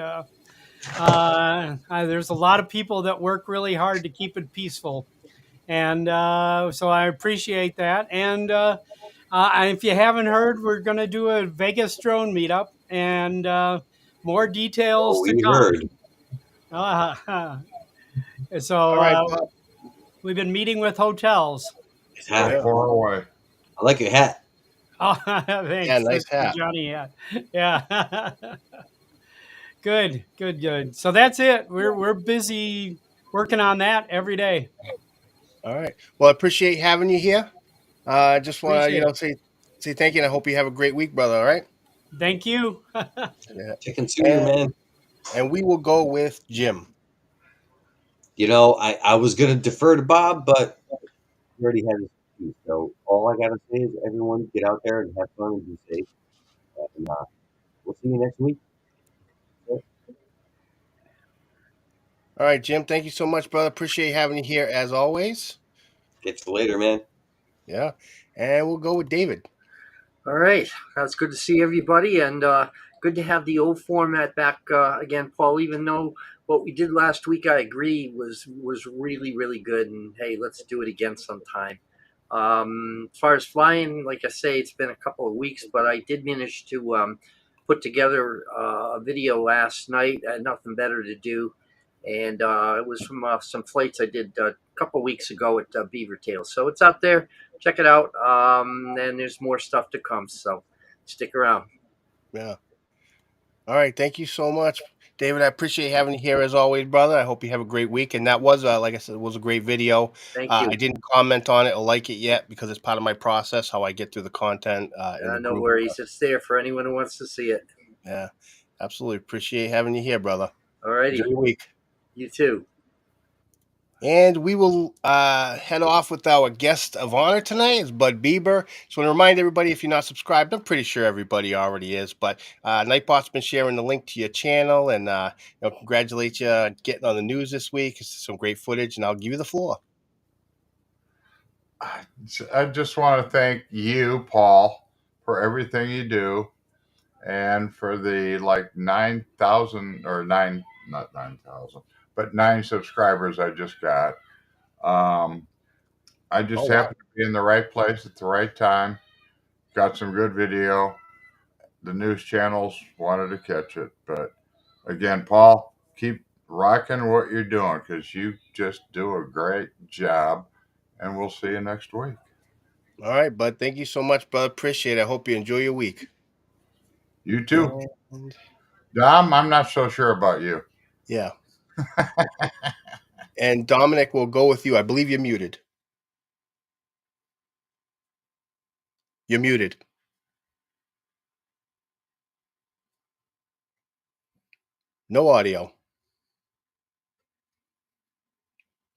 there's a lot of people that work really hard to keep it peaceful. And so I appreciate that. And if you haven't heard, we're going to do a Vegas drone meetup, and more details Oh, to we come. heard. So All right, Bob. we've been meeting with hotels. Go far away. I like your hat. Oh, thanks. Yeah, nice That's the hat. Johnny hat. Yeah. Good. So that's it. We're busy working on that every day. All right. Well, I appreciate having you here. I just want Appreciate to, it. say thank you, and I hope you have a great week, brother. All right. Thank you. Yeah. Chicken suitor, man. And we will go with Jim. You know, I was gonna defer to Bob, but he already had his piece. So all I gotta say is, everyone get out there and have fun and be safe. And we'll see you next week. All right, Jim. Thank you so much, brother. Appreciate having you here as always. Catch you later, man. Yeah. And we'll go with David. All right, that's good to see everybody, and good to have the old format back again, Paul. Even though what we did last week, I agree, was really really good, and hey, let's do it again sometime. As far as flying, like I say, it's been a couple of weeks, but I did manage to put together a video last night. I had nothing better to do, and it was from some flights I did a couple of weeks ago at Beaver Tail. So it's out there. Check it out. And there's more stuff to come. So stick around. Yeah. All right. Thank you so much, David. I appreciate having you here as always, brother. I hope you have a great week. And that was, like I said, was a great video. Thank you. I didn't comment on it or like it yet because it's part of my process, how I get through the content in the No group. worries. It's there for anyone who wants to see it. Yeah, absolutely. Appreciate having you here, brother. All righty. Enjoy your week. You too. And we will head off with our guest of honor tonight. It's Bud Bieber. Just want to remind everybody, if you're not subscribed, I'm pretty sure everybody already is, but Nightbot's been sharing the link to your channel, and congratulate you on getting on the news this week. It's some great footage, and I'll give you the floor. I just want to thank you, Paul, for everything you do, and for the 9,000 or not 9,000, but 9 subscribers I just got. I just Oh, wow. happened to be in the right place at the right time. Got some good video. The news channels wanted to catch it. But again, Paul, keep rocking what you're doing because you just do a great job. And we'll see you next week. All right, bud. Thank you so much, brother. Appreciate it. I hope you enjoy your week. You too. And Dom, I'm not so sure about you. yeah. And Dominic will go with you. I believe you're muted. You're muted. No audio.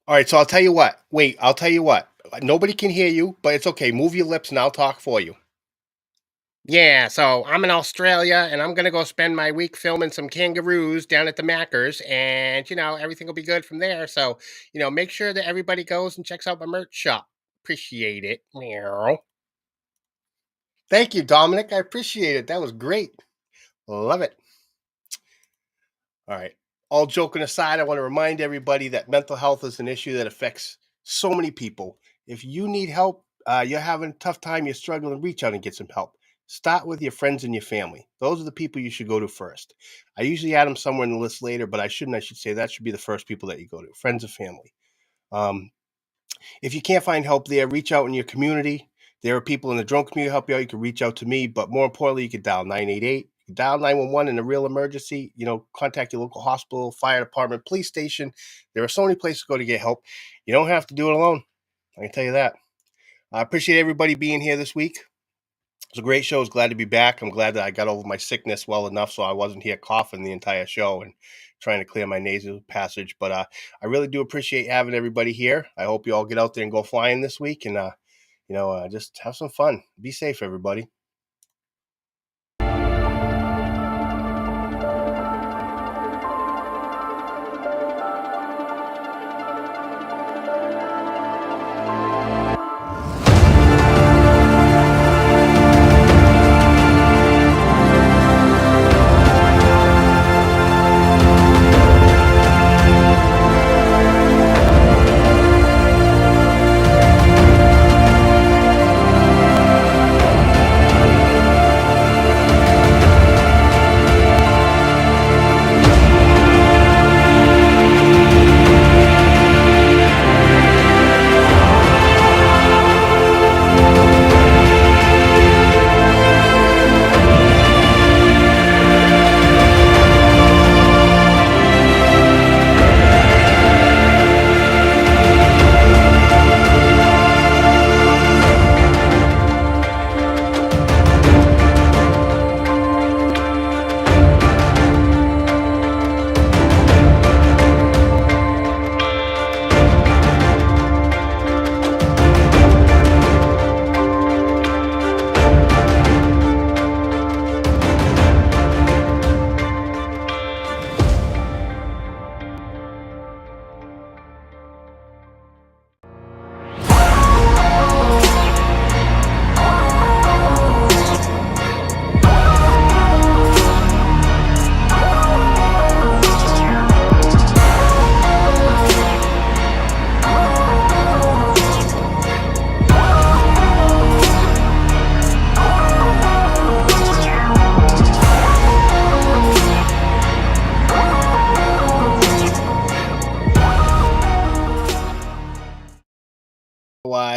All right, so I'll tell you what. Wait, I'll tell you what. Nobody can hear you, but it's okay. Move your lips and I'll talk for you. Yeah, so I'm in Australia and I'm gonna go spend my week filming some kangaroos down at the Mackers, and everything will be good from there. So, make sure that everybody goes and checks out my merch shop. Appreciate it. Meow. Thank you, Dominic. I appreciate it. That was great. Love it. All right. All joking aside, I want to remind everybody that mental health is an issue that affects so many people. If you need help, you're having a tough time, you're struggling, reach out and get some help. Start with your friends and your family. Those are the people you should go to first. I usually add them somewhere in the list later, but I shouldn't. I should say that should be the first people that you go to, friends and family. If you can't find help there, reach out in your community. There are people in the drone community help you out. You can reach out to me, but more importantly, you can dial 988. You dial 911 in a real emergency. Contact your local hospital, fire department, police station. There are so many places to go to get help. You don't have to do it alone. I can tell you that. I appreciate everybody being here this week. It was a great show. I was glad to be back. I'm glad that I got over my sickness well enough so I wasn't here coughing the entire show and trying to clear my nasal passage. But I really do appreciate having everybody here. I hope you all get out there and go flying this week and, just have some fun. Be safe, everybody.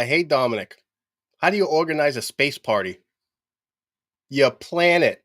Hey, Dominic, how do you organize a space party? You plan it.